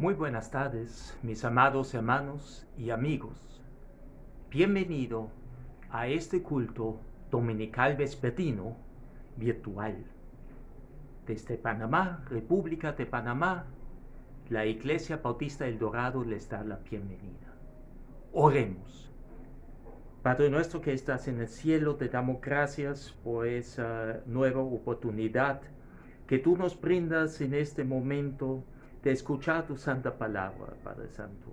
Muy buenas tardes, mis amados hermanos y amigos. Bienvenido a este culto dominical vespertino virtual. Desde Panamá, República de Panamá, la Iglesia Bautista El Dorado les da la bienvenida. Oremos. Padre nuestro que estás en el cielo, te damos gracias por esa nueva oportunidad que tú nos brindas en este momento de escuchar tu santa palabra, Padre Santo.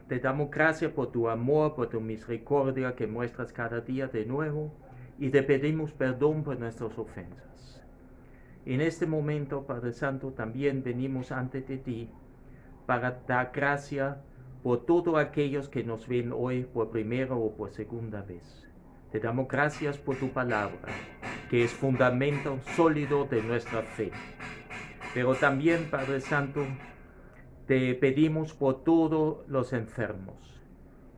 Te damos gracias por tu amor, por tu misericordia que muestras cada día de nuevo, y te pedimos perdón por nuestras ofensas. En este momento, Padre Santo, también venimos ante ti para dar gracia por todos aquellos que nos ven hoy por primera o por segunda vez. Te damos gracias por tu palabra, que es fundamento sólido de nuestra fe. Pero también, Padre Santo, te pedimos por todos los enfermos,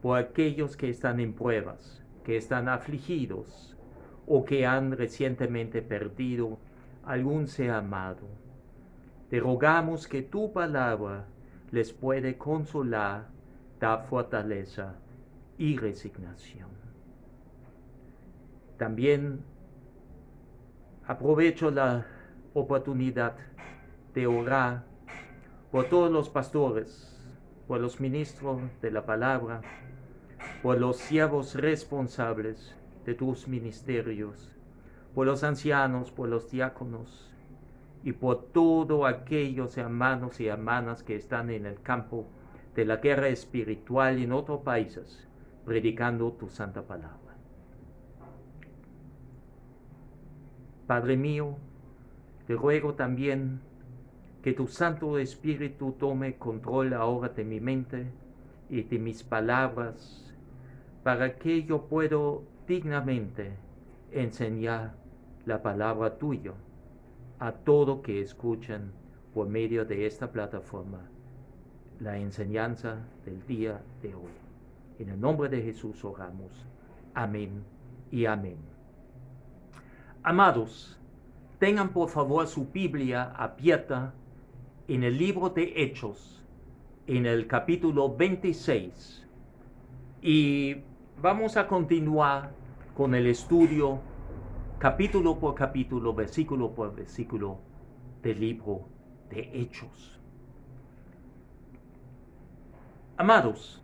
por aquellos que están en pruebas, que están afligidos o que han recientemente perdido algún ser amado. Te rogamos que tu palabra les puede consolar, dar fortaleza y resignación. También aprovecho la oportunidad de orar por todos los pastores, por los ministros de la palabra, por los siervos responsables de tus ministerios, por los ancianos, por los diáconos y por todos aquellos hermanos y hermanas que están en el campo de la guerra espiritual en otros países, predicando tu santa palabra. Padre mío, te ruego también que tu Santo Espíritu tome control ahora de mi mente y de mis palabras, para que yo pueda dignamente enseñar la palabra tuya a todo que escuchen por medio de esta plataforma la enseñanza del día de hoy. En el nombre de Jesús oramos. Amén y amén. Amados, tengan por favor su Biblia abierta en el libro de Hechos, en el capítulo 26. Y vamos a continuar con el estudio capítulo por capítulo, versículo por versículo del libro de Hechos. Amados,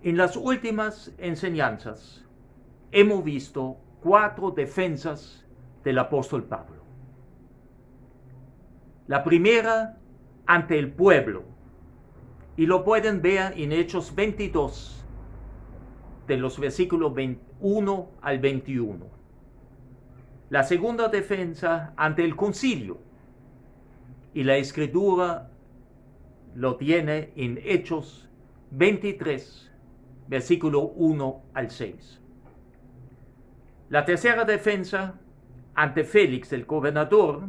en las últimas enseñanzas hemos visto 4 defensas del apóstol Pablo. La primera ante el pueblo, y lo pueden ver en Hechos 22, de los versículos 21 al 21. La segunda defensa ante el concilio, y la escritura lo tiene en Hechos 23, versículo 1 al 6. La tercera defensa ante Félix, el gobernador,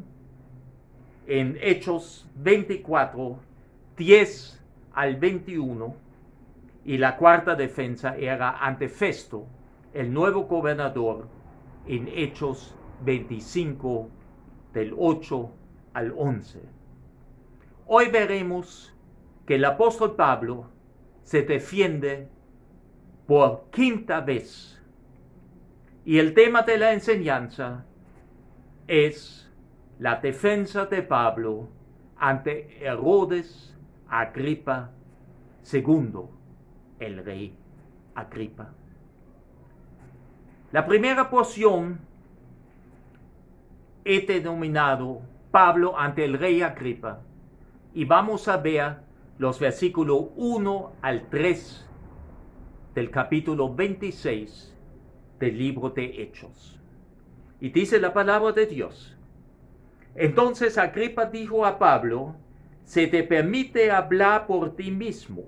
en Hechos 24, 10 al 21, y la cuarta defensa era ante Festo, el nuevo gobernador, en Hechos 25, del 8 al 11. Hoy veremos que el apóstol Pablo se defiende por 5ª vez, y el tema de la enseñanza es la defensa de Pablo ante Herodes Agripa II, el rey Agripa. La primera porción he denominado Pablo ante el rey Agripa, y vamos a ver los versículos 1 al 3 del capítulo 26 del libro de Hechos. Y dice la palabra de Dios: Entonces Agripa dijo a Pablo: se te permite hablar por ti mismo.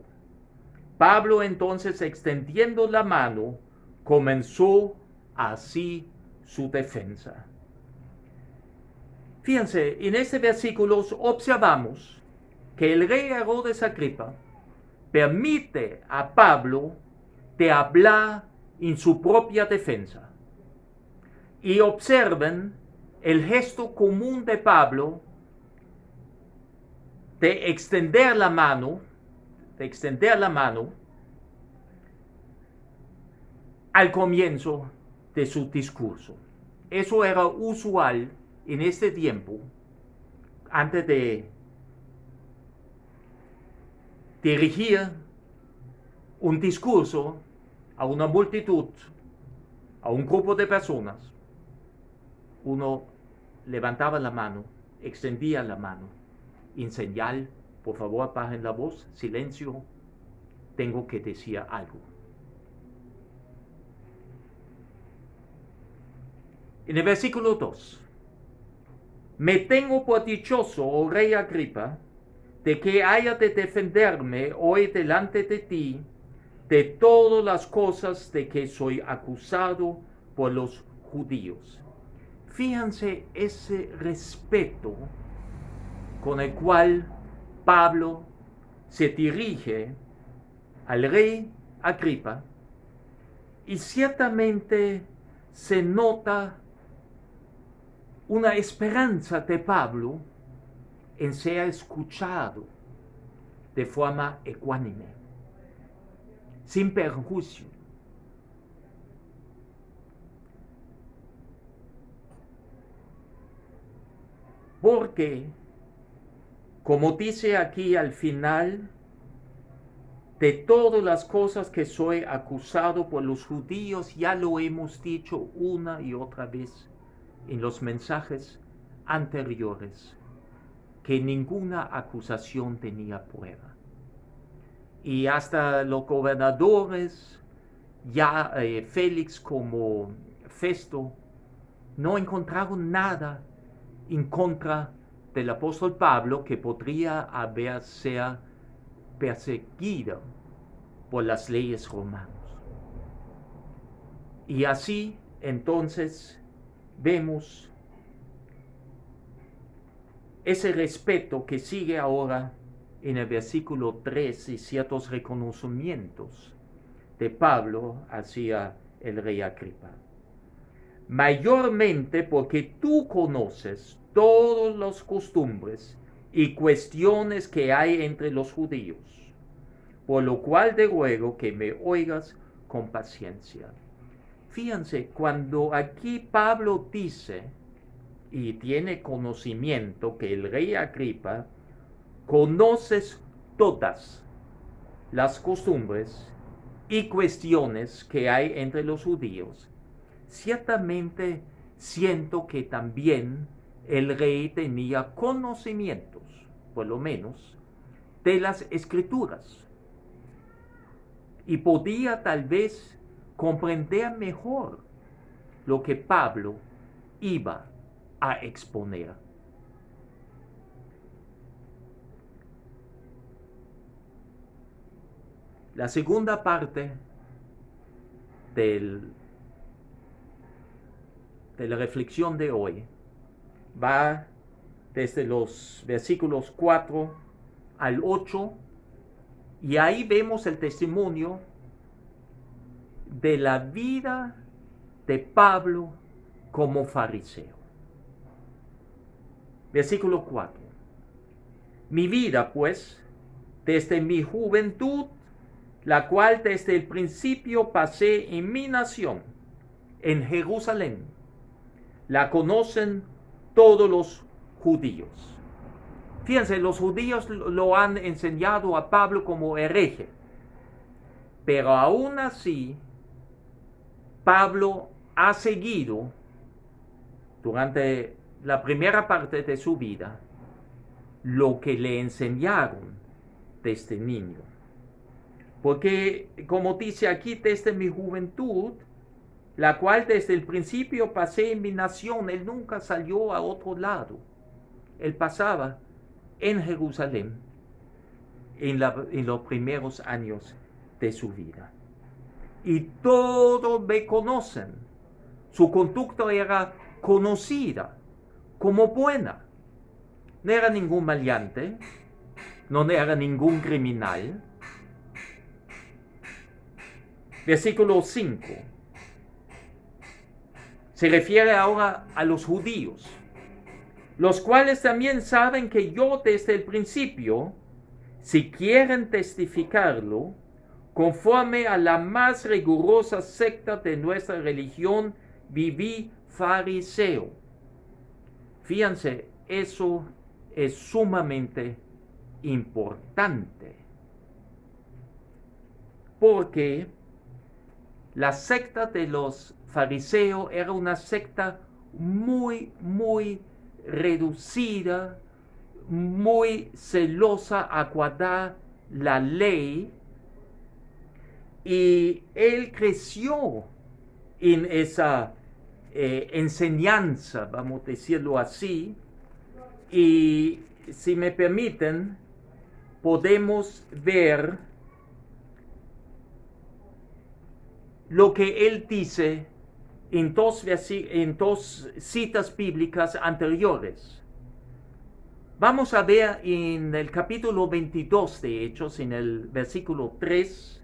Pablo entonces, extendiendo la mano, comenzó así su defensa. Fíjense, en este versículo observamos que el rey Herodes Agripa permite a Pablo de hablar en su propia defensa. Y observen el gesto común de Pablo de extender la mano al comienzo de su discurso. Eso era usual en este tiempo, antes de dirigir un discurso a una multitud, a un grupo de personas. Uno levantaba la mano, extendía la mano, en señal: por favor apaguen la voz, silencio, tengo que decir algo. En el versículo 2, me tengo por dichoso, oh rey Agripa, de que haya de defenderme hoy delante de ti de todas las cosas de que soy acusado por los judíos. Fíjense ese respeto con el cual Pablo se dirige al rey Agripa, y ciertamente se nota una esperanza de Pablo en ser escuchado de forma ecuánime, sin perjuicio. Porque, como dice aquí al final, de todas las cosas que soy acusado por los judíos, ya lo hemos dicho una y otra vez en los mensajes anteriores, que ninguna acusación tenía prueba. Y hasta los gobernadores, ya Félix como Festo, no encontraron nada en contra del apóstol Pablo que podría haber sido perseguido por las leyes romanas. Y así, entonces, vemos ese respeto que sigue ahora en el versículo 3 y ciertos reconocimientos de Pablo hacia el rey Agripa. Mayormente porque tú conoces todas las costumbres y cuestiones que hay entre los judíos, por lo cual te ruego que me oigas con paciencia. Fíjense, cuando aquí Pablo dice y tiene conocimiento que el rey Agripa conoces todas las costumbres y cuestiones que hay entre los judíos, ciertamente siento que también el rey tenía conocimientos, por lo menos, de las escrituras, y podía tal vez comprender mejor lo que Pablo iba a exponer. La segunda parte de la reflexión de hoy va desde los versículos 4 al 8, y ahí vemos el testimonio de la vida de Pablo como fariseo. Versículo 4. Mi vida, pues, desde mi juventud, la cual desde el principio pasé en mi nación, en Jerusalén, la conocen todos los judíos. Fíjense, los judíos lo han enseñado a Pablo como hereje, pero aún así, Pablo ha seguido durante la primera parte de su vida lo que le enseñaron desde niño. Porque, como dice aquí, desde mi juventud, la cual desde el principio pasé en mi nación, él nunca salió a otro lado. Él pasaba en Jerusalén en los primeros años de su vida. Y todos me conocen. Su conducta era conocida como buena. No era ningún maleante, no era ningún criminal. Versículo 5. Se refiere ahora a los judíos, los cuales también saben que yo desde el principio, si quieren testificarlo, conforme a la más rigurosa secta de nuestra religión, viví fariseo. Fíjense, eso es sumamente importante, porque la secta de los fariseos era una secta muy reducida, muy celosa a guardar la ley, y él creció en esa enseñanza, vamos a decirlo así, y si me permiten, podemos ver lo que él dice en dos citas bíblicas anteriores. Vamos a ver en el capítulo 22 de Hechos, en el versículo 3.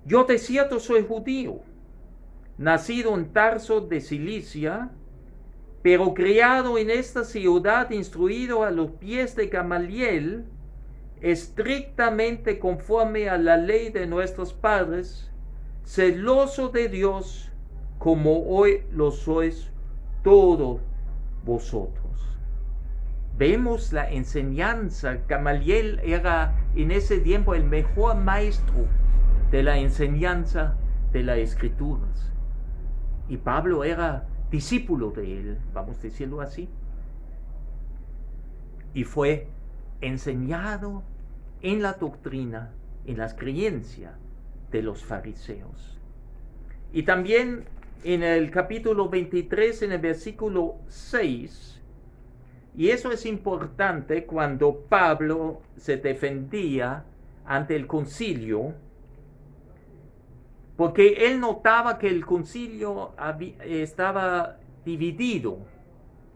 Yo de cierto soy judío, nacido en Tarso de Cilicia, pero criado en esta ciudad, instruido a los pies de Gamaliel, estrictamente conforme a la ley de nuestros padres, celoso de Dios, como hoy lo sois todos vosotros. Vemos la enseñanza. Gamaliel era en ese tiempo el mejor maestro de la enseñanza de las Escrituras. Y Pablo era discípulo de él, vamos a decirlo así. Y fue enseñado en la doctrina, en las creencias de los fariseos. Y también en el capítulo 23, en el versículo 6, y eso es importante cuando Pablo se defendía ante el concilio, porque él notaba que el concilio estaba dividido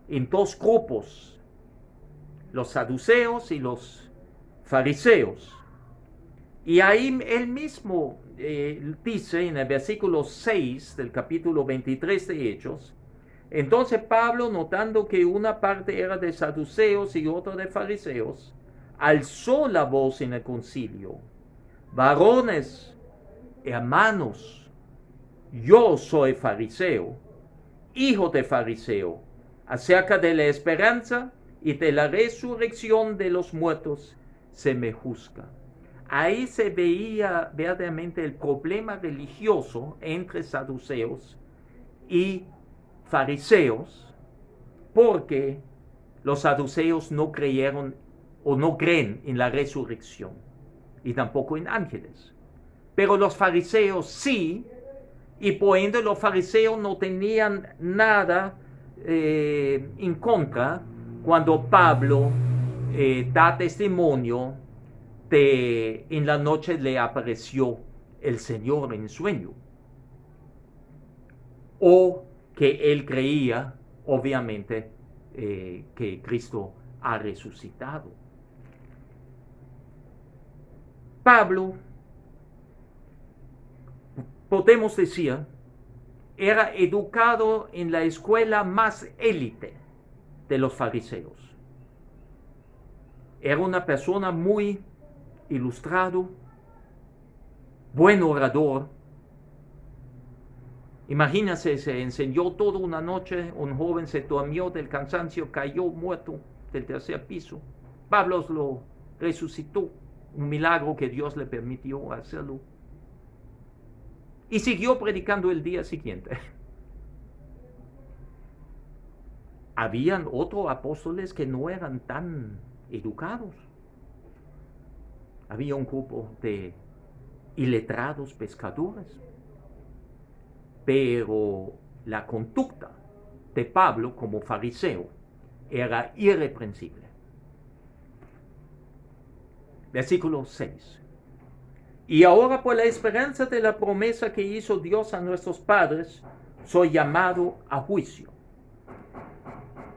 en dos grupos, los saduceos y los fariseos. Y ahí él mismo dice en el versículo 6 del capítulo 23 de Hechos, entonces Pablo, notando que una parte era de saduceos y otra de fariseos, alzó la voz en el concilio: varones, hermanos, yo soy fariseo, hijo de fariseo, acerca de la esperanza y de la resurrección de los muertos se me juzga. Ahí se veía verdaderamente el problema religioso entre saduceos y fariseos, porque los saduceos no creyeron o no creen en la resurrección y tampoco en ángeles. Pero los fariseos sí, y por ende los fariseos no tenían nada en contra cuando Pablo da testimonio de en la noche le apareció el Señor en sueño, o que él creía, obviamente, que Cristo ha resucitado. Pablo, podemos decir, era educado en la escuela más élite de los fariseos. Era una persona muy ilustrado, buen orador. Imagínense, se enseñó toda una noche, un joven se durmió del cansancio, cayó muerto del tercer piso. Pablo lo resucitó, un milagro que Dios le permitió hacerlo. Y siguió predicando el día siguiente. Habían otros apóstoles que no eran tan educados. Había un grupo de iletrados pescadores. Pero la conducta de Pablo como fariseo era irreprensible. Versículo 6. Y ahora, por la esperanza de la promesa que hizo Dios a nuestros padres, soy llamado a juicio.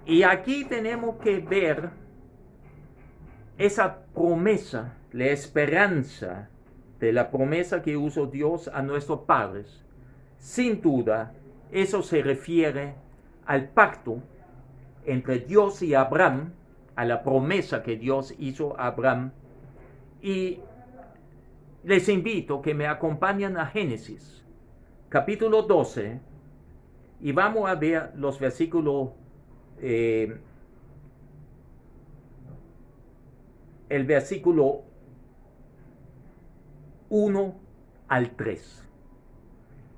Y aquí tenemos que ver esa promesa, la esperanza de la promesa que hizo Dios a nuestros padres. Sin duda, eso se refiere al pacto entre Dios y Abraham, a la promesa que Dios hizo a Abraham. Y les invito que me acompañen a Génesis, capítulo 12, y vamos a ver los versículos, el versículo 1 al 3.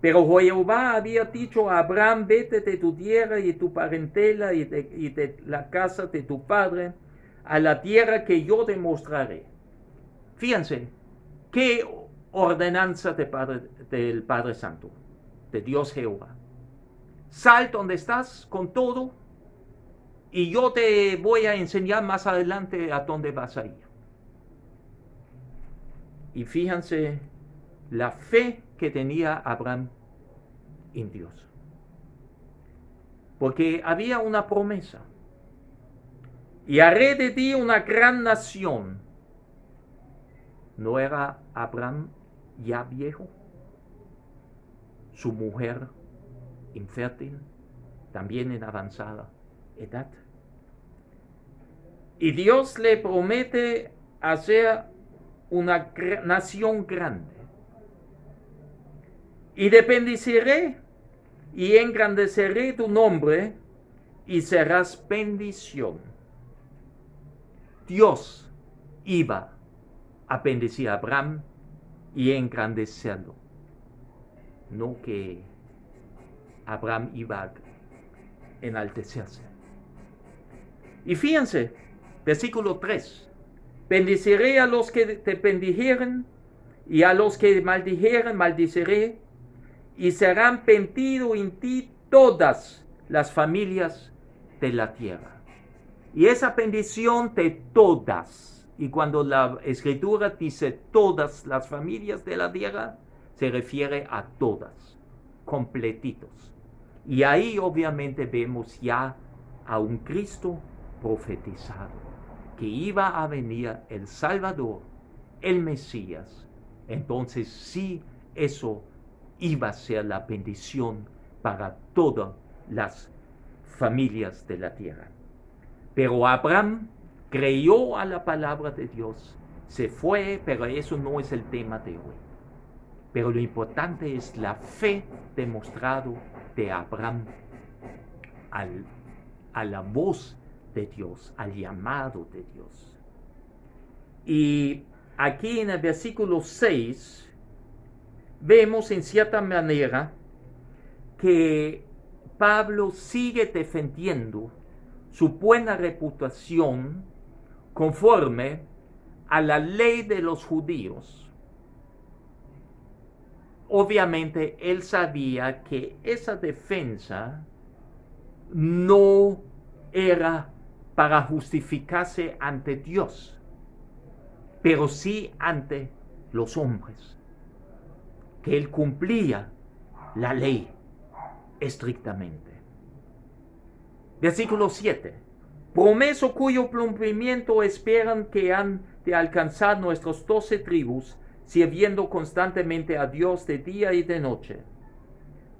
Pero Jehová había dicho a Abraham: vete de tu tierra y de tu parentela y de la casa de tu padre a la tierra que yo te mostraré. Fíjense, qué ordenanza del Padre Santo, de Dios Jehová. Sal donde estás con todo y yo te voy a enseñar más adelante a dónde vas a ir. Y fíjense la fe que tenía Abraham en Dios. Porque había una promesa. Y haré de ti una gran nación. ¿No era Abraham ya viejo? Su mujer infértil, también en avanzada edad. Y Dios le promete hacer una nación grande. Y te bendeciré y engrandeceré tu nombre y serás bendición. Dios iba a bendecir a Abraham y engrandecerlo. No que Abraham iba a enaltecerse. Y fíjense, versículo 3. Bendeciré a los que te bendijeren y a los que maldijeren maldiciré, y serán benditas en ti todas las familias de la tierra. Y esa bendición de todas, y cuando la escritura dice todas las familias de la tierra, se refiere a todas, completitos. Y ahí obviamente vemos ya a un Cristo profetizado, que iba a venir el Salvador, el Mesías. Entonces sí, eso iba a ser la bendición para todas las familias de la tierra. Pero Abraham creyó a la palabra de Dios, se fue, pero eso no es el tema de hoy. Pero lo importante es la fe demostrada de Abraham a la voz de Dios, al llamado de Dios. Y aquí en el versículo 6 vemos en cierta manera que Pablo sigue defendiendo su buena reputación conforme a la ley de los judíos. Obviamente él sabía que esa defensa no era para justificarse ante Dios, pero sí ante los hombres, que él cumplía la ley estrictamente. Versículo 7. Promeso cuyo cumplimiento esperan que han de alcanzar nuestras 12 tribus, sirviendo constantemente a Dios de día y de noche.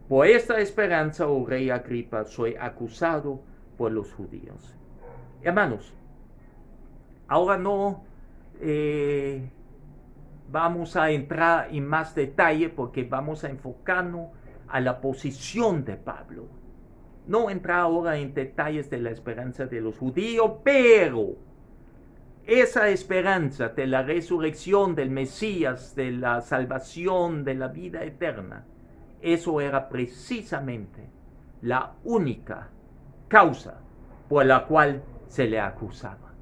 Por esta esperanza, oh rey Agripa, soy acusado por los judíos. Hermanos, ahora no vamos a entrar en más detalle porque vamos a enfocarnos a la posición de Pablo. No entrar ahora en detalles de la esperanza de los judíos, pero esa esperanza de la resurrección del Mesías, de la salvación, de la vida eterna, eso era precisamente la única causa por la cual se le acusaba.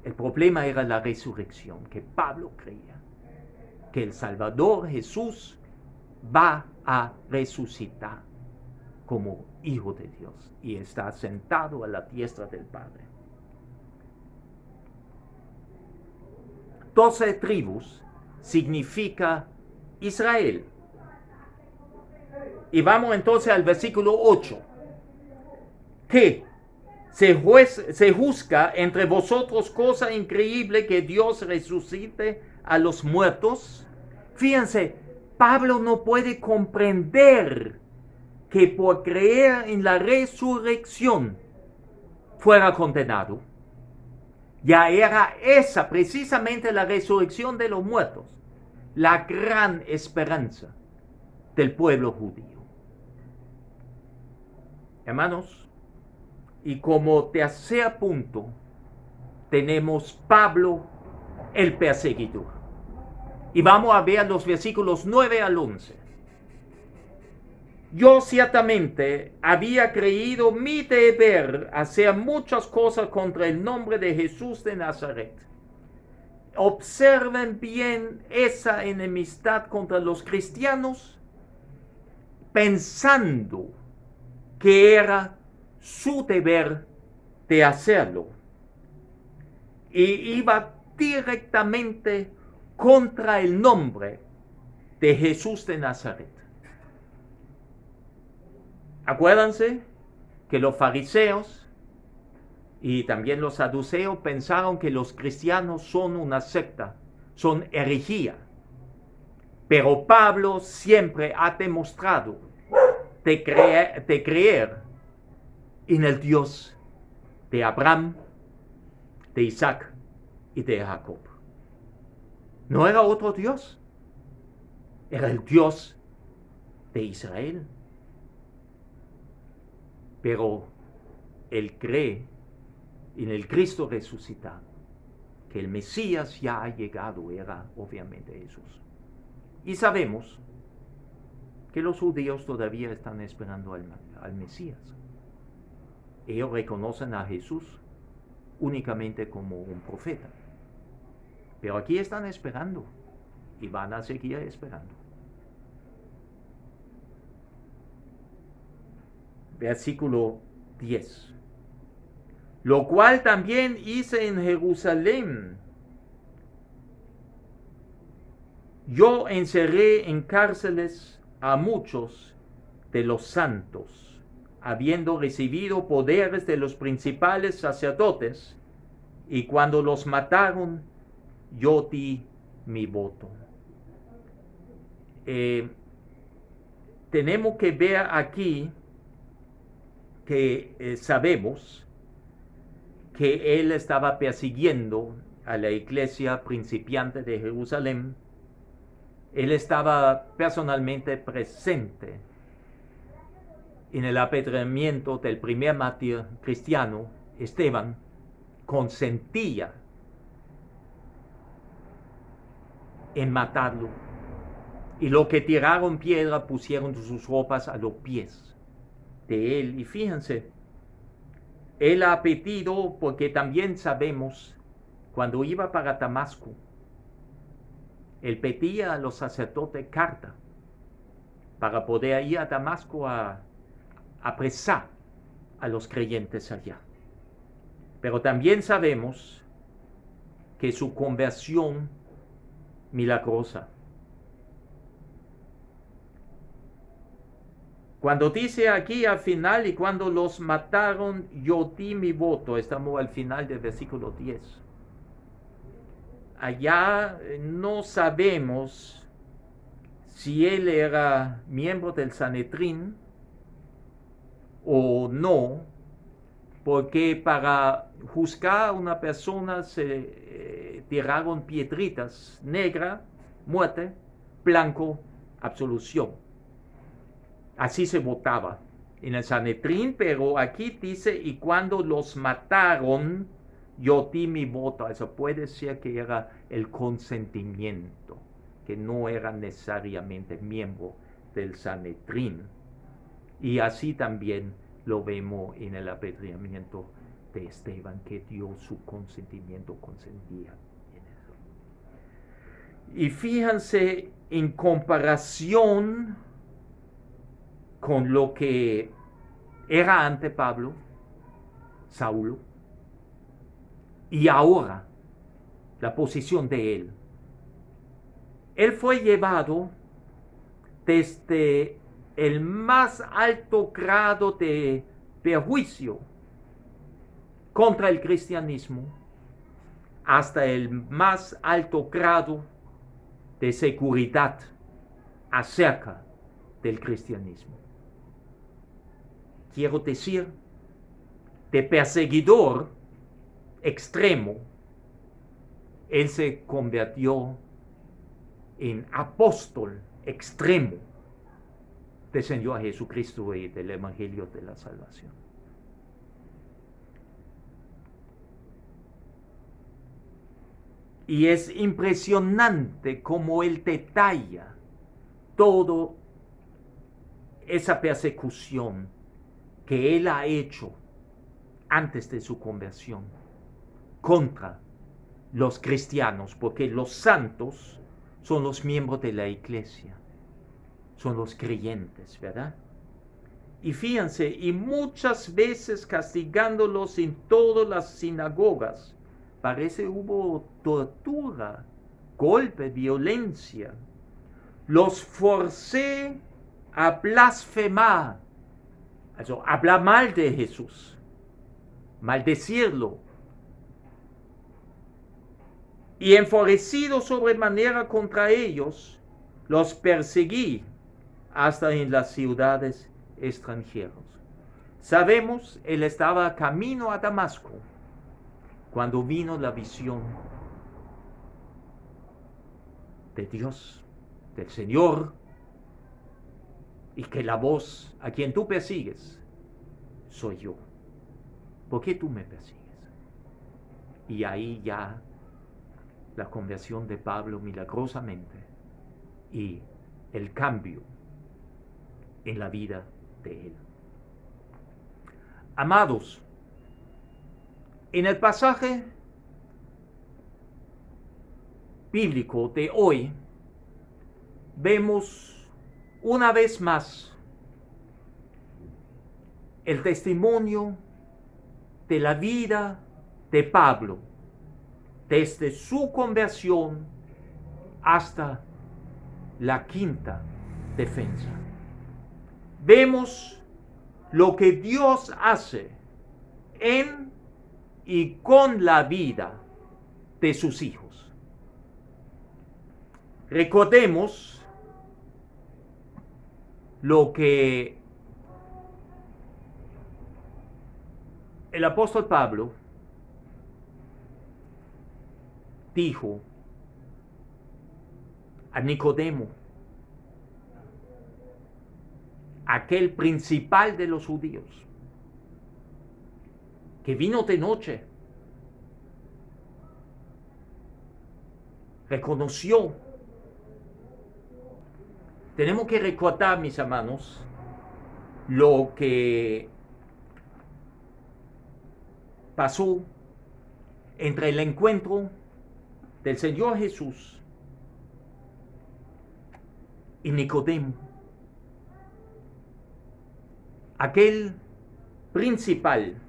El problema era la resurrección, que Pablo creía que el Salvador Jesús va a resucitar como Hijo de Dios y está sentado a la diestra del Padre. 12 tribus significa Israel. Y vamos entonces al versículo 8. Que se juzga entre vosotros cosa increíble que Dios resucite a los muertos. Fíjense, Pablo no puede comprender que por creer en la resurrección fuera condenado. Ya era esa precisamente la resurrección de los muertos, la gran esperanza del pueblo judío. Hermanos, y como tercer punto, tenemos Pablo el perseguidor. Y vamos a ver los versículos 9 al 11. Yo ciertamente había creído mi deber hacer muchas cosas contra el nombre de Jesús de Nazaret. Observen bien esa enemistad contra los cristianos, pensando que era su deber de hacerlo. Y iba directamente contra el nombre de Jesús de Nazaret. Acuérdense que los fariseos y también los saduceos pensaron que los cristianos son una secta, son herejía. Pero Pablo siempre ha demostrado de creer en el Dios de Abraham, de Isaac y de Jacob. No era otro Dios, era el Dios de Israel. Pero él cree en el Cristo resucitado, que el Mesías ya ha llegado, era obviamente Jesús. Y sabemos que los judíos todavía están esperando al Mesías. Ellos reconocen a Jesús únicamente como un profeta. Pero aquí están esperando y van a seguir esperando. Versículo 10. Lo cual también hice en Jerusalén. Yo encerré en cárceles a muchos de los santos, habiendo recibido poderes de los principales sacerdotes, y cuando los mataron, yo di mi voto. Tenemos que ver aquí que sabemos que él estaba persiguiendo a la iglesia principiante de Jerusalén. Él estaba personalmente presente en el apedreamiento del primer mártir cristiano, Esteban. Consentía en matarlo. Y lo que tiraron piedra pusieron sus ropas a los pies de él. Y fíjense, él ha pedido, porque también sabemos, cuando iba para Damasco, él pedía a los sacerdotes carta para poder ir a Damasco a apresar a los creyentes allá. Pero también sabemos que su conversión milagrosa. Cuando dice aquí al final, y cuando los mataron, yo di mi voto, estamos al final del versículo 10. Allá no sabemos si él era miembro del Sanedrín o no, porque para juzgar a una persona se tiraron piedritas: negra, muerte; blanco, absolución. Así se votaba en el Sanedrín, pero aquí dice, y cuando los mataron, yo di mi voto. Eso puede ser que era el consentimiento, que no era necesariamente miembro del Sanedrín. Y así también lo vemos en el apedreamiento de Esteban, que dio su consentimiento, consentía en eso. Y fíjense, en comparación con lo que era ante Pablo, Saulo, y ahora la posición de él. Él fue llevado desde el más alto grado de perjuicio contra el cristianismo hasta el más alto grado de seguridad acerca del cristianismo. Quiero decir, de perseguidor extremo, él se convirtió en apóstol extremo del Señor Jesucristo y del Evangelio de la Salvación. Y es impresionante cómo él detalla toda esa persecución que él ha hecho antes de su conversión contra los cristianos, porque los santos son los miembros de la iglesia, son los creyentes, ¿verdad? Y fíjense, y muchas veces castigándolos en todas las sinagogas. Parece hubo tortura, golpe, violencia. Los forcé a blasfemar, hablar mal de Jesús, maldecirlo. Y enfurecido sobremanera contra ellos, los perseguí hasta en las ciudades extranjeras. Sabemos, él estaba camino a Damasco cuando vino la visión de Dios, del Señor, y que la voz a quien tú persigues soy yo. ¿Por qué tú me persigues? Y ahí ya la conversión de Pablo milagrosamente y el cambio en la vida de él. Amados, en el pasaje bíblico de hoy vemos una vez más el testimonio de la vida de Pablo, desde su conversión hasta la quinta defensa. Vemos lo que Dios hace en y con la vida de sus hijos. Recordemos lo que el apóstol Pablo dijo a Nicodemo, aquel principal de los judíos, que vino de noche, reconoció. Tenemos que recordar, mis hermanos, lo que pasó entre el encuentro del Señor Jesús y Nicodemo, aquel principal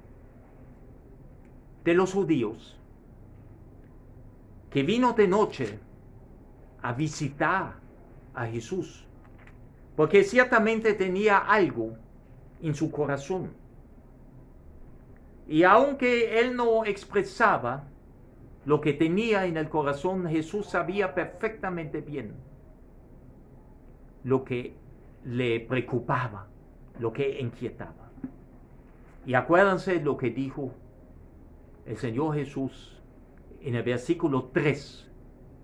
de los judíos que vino de noche a visitar a Jesús, porque ciertamente tenía algo en su corazón. Y aunque él no expresaba lo que tenía en el corazón, Jesús sabía perfectamente bien lo que le preocupaba, lo que inquietaba. Y acuérdense lo que dijo el Señor Jesús en el versículo 3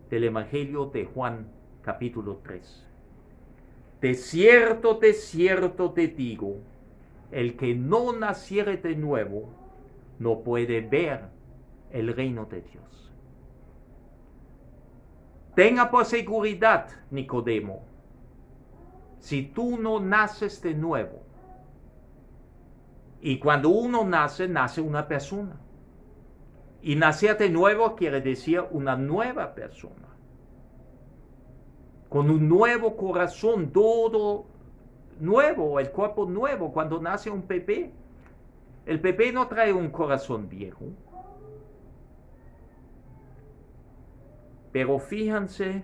del Evangelio de Juan, capítulo 3. De cierto te digo, el que no naciere de nuevo, no puede ver el reino de Dios. Tenga por seguridad, Nicodemo, si tú no naces de nuevo, y cuando uno nace, nace una persona. Y nacer de nuevo quiere decir una nueva persona, con un nuevo corazón, todo nuevo, el cuerpo nuevo. Cuando nace un bebé, el bebé no trae un corazón viejo. Pero fíjense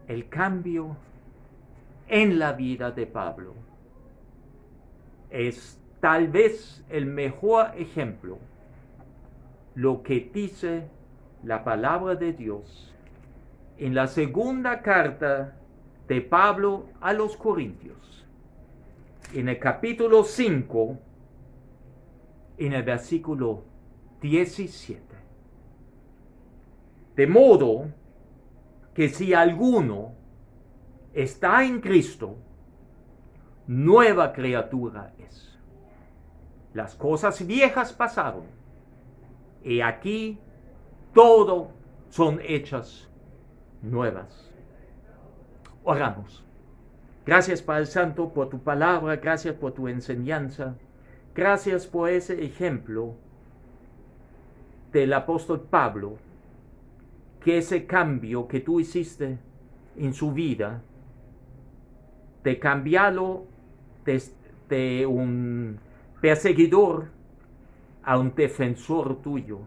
el cambio en la vida de Pablo. Es tal vez el mejor ejemplo lo que dice la palabra de Dios en la segunda carta de Pablo a los Corintios, en el capítulo 5, en el versículo 17. De modo que si alguno está en Cristo, nueva criatura es. Las cosas viejas pasaron, y aquí todo son hechas nuevas. Oramos. Gracias, Padre Santo, por tu palabra, gracias por tu enseñanza, gracias por ese ejemplo del apóstol Pablo, que ese cambio que tú hiciste en su vida de cambiarlo de un perseguidor a un defensor tuyo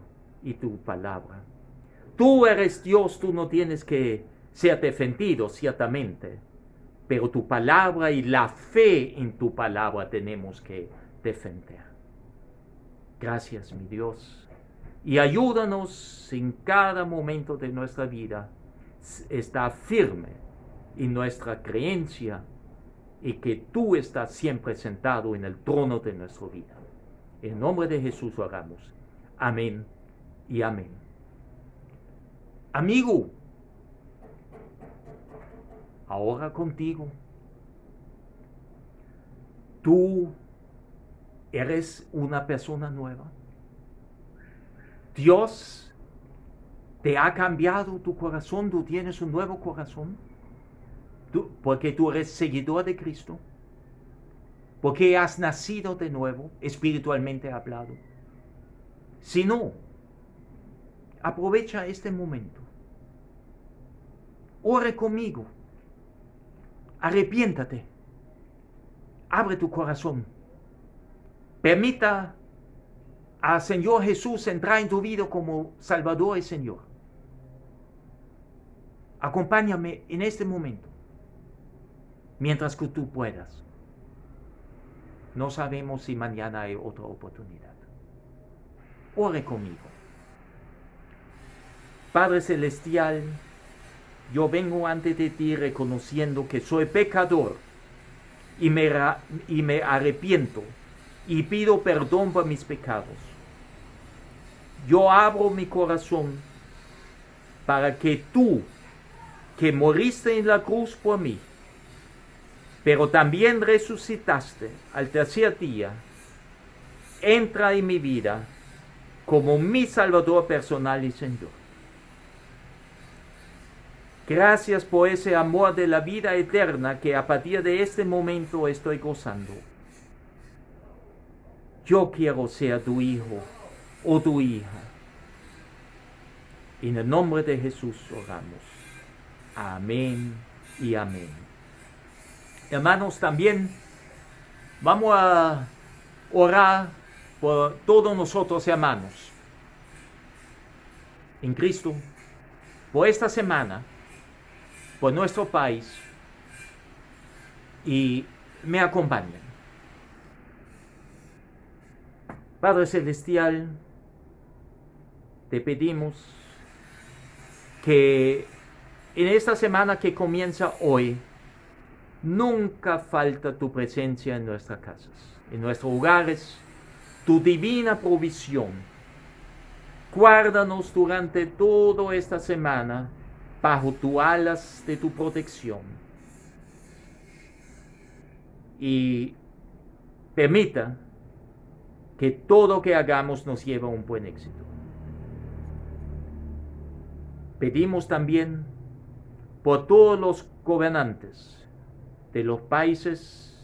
y tu palabra. Tú eres Dios, tú no tienes que ser defendido, ciertamente, pero tu palabra y la fe en tu palabra tenemos que defender. Gracias, mi Dios, y ayúdanos en cada momento de nuestra vida estar firme en nuestra creencia y que tú estás siempre sentado en el trono de nuestra vida. En nombre de Jesús oramos. Amén y amén. Amigo, ahora contigo. Tú eres una persona nueva. Dios te ha cambiado tu corazón, tú tienes un nuevo corazón. Porque tú eres seguidor de Cristo. Porque has nacido de nuevo, espiritualmente hablado. Si no, aprovecha este momento. Ore conmigo. Arrepiéntate. Abre tu corazón. Permita al Señor Jesús entrar en tu vida como Salvador y Señor. Acompáñame en este momento, mientras que tú puedas. No sabemos si mañana hay otra oportunidad. Ore conmigo. Padre Celestial, yo vengo ante de ti reconociendo que soy pecador y me arrepiento y pido perdón por mis pecados. Yo abro mi corazón para que tú, que moriste en la cruz por mí, pero también resucitaste al tercer día, entra en mi vida como mi Salvador personal y Señor. Gracias por ese amor de la vida eterna que a partir de este momento estoy gozando. Yo quiero ser tu hijo o tu hija. En el nombre de Jesús oramos. Amén y amén. Hermanos, también vamos a orar por todos nosotros, hermanos, en Cristo, por esta semana, por nuestro país, y me acompañan. Padre Celestial, te pedimos que en esta semana que comienza hoy, nunca falta tu presencia en nuestras casas, en nuestros hogares, tu divina provisión. Guárdanos durante toda esta semana bajo tus alas de tu protección. Y permita que todo lo que hagamos nos lleve a un buen éxito. Pedimos también por todos los gobernantes de los países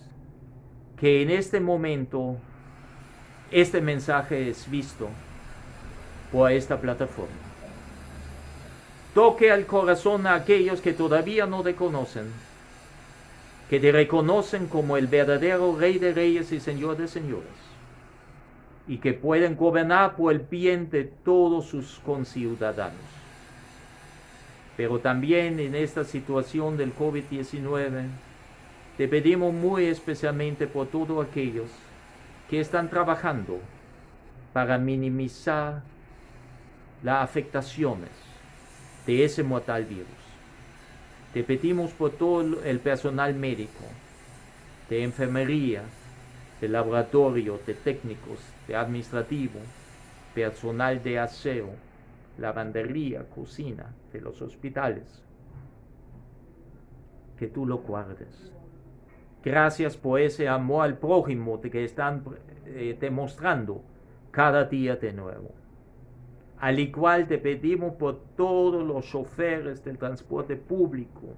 que en este momento este mensaje es visto por esta plataforma. Toque al corazón a aquellos que todavía no te conocen, que te reconocen como el verdadero Rey de Reyes y Señor de Señores, y que pueden gobernar por el bien de todos sus conciudadanos. Pero también en esta situación del COVID-19, te pedimos muy especialmente por todos aquellos que están trabajando para minimizar las afectaciones de ese mortal virus. Te pedimos por todo el personal médico, de enfermería, de laboratorio, de técnicos, de administrativo, personal de aseo, lavandería, cocina, de los hospitales, que tú lo guardes. Gracias por ese amor al prójimo que están demostrando cada día de nuevo. Al igual te pedimos por todos los choferes del transporte público,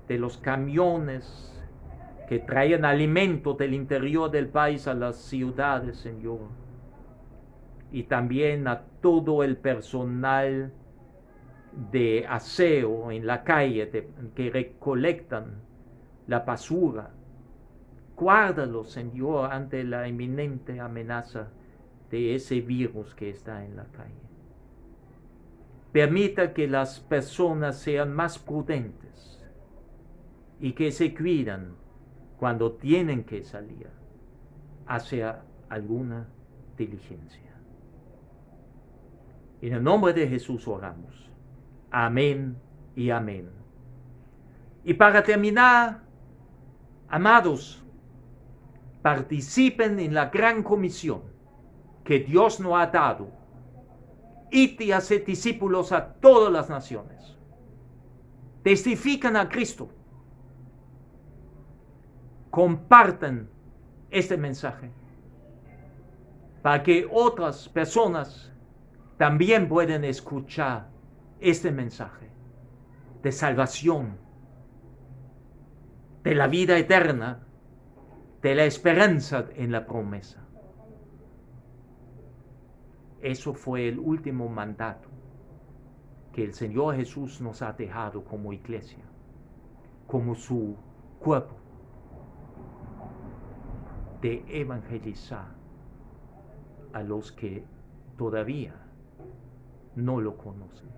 de los camiones que traen alimento del interior del país a las ciudades, Señor. Y también a todo el personal de aseo en la calle, que recolectan la basura. Guárdalo, Señor, ante la inminente amenaza de ese virus que está en la calle. Permita que las personas sean más prudentes y que se cuidan cuando tienen que salir hacia alguna diligencia. En el nombre de Jesús oramos. Amén y amén. Y para terminar, amados, participen en la gran comisión que Dios nos ha dado. Id y haced discípulos a todas las naciones. Testifican a Cristo. Compartan este mensaje para que otras personas también puedan escuchar este mensaje de salvación, de la vida eterna, de la esperanza en la promesa. Eso fue el último mandato que el Señor Jesús nos ha dejado como iglesia, como su cuerpo, de evangelizar a los que todavía no lo conocen.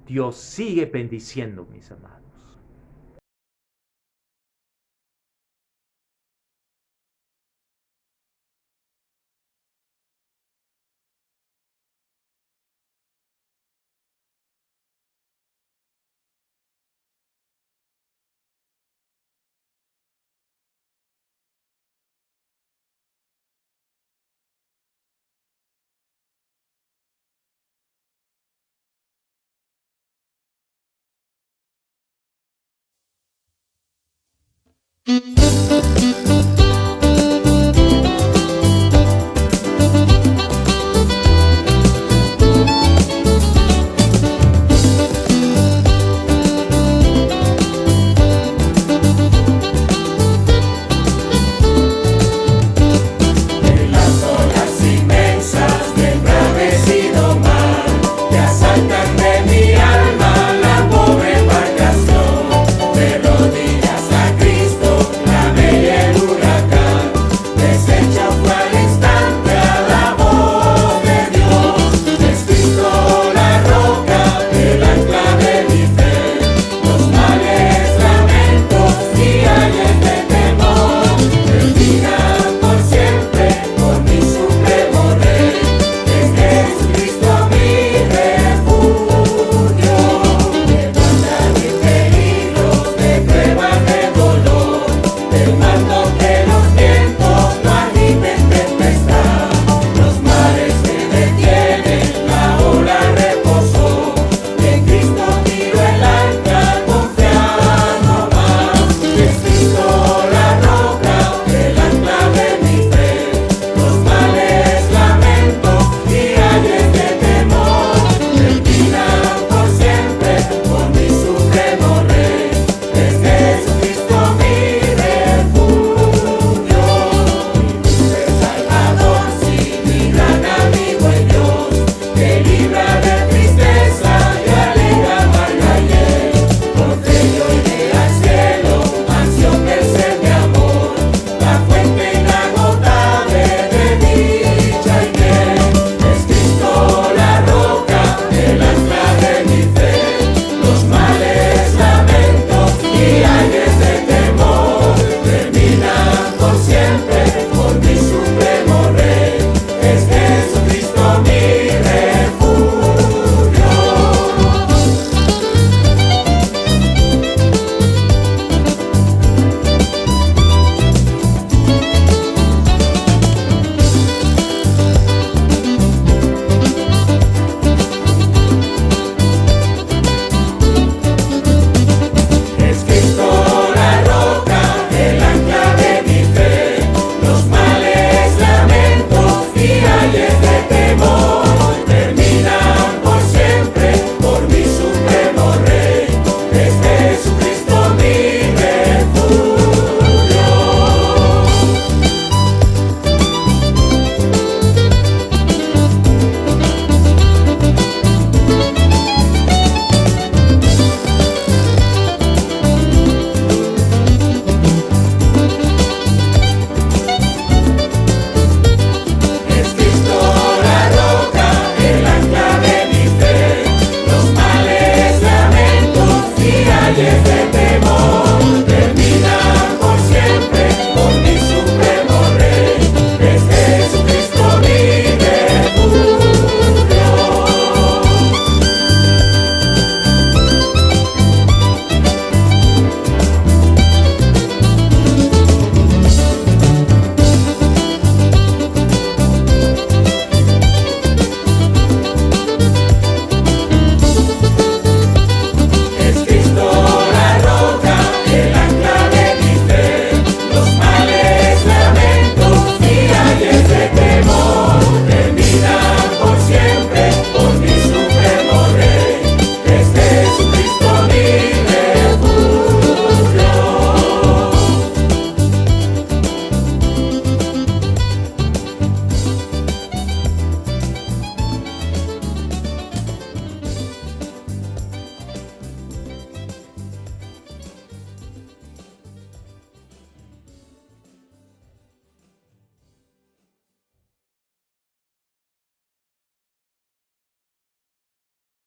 Dios sigue bendiciendo, mis amados.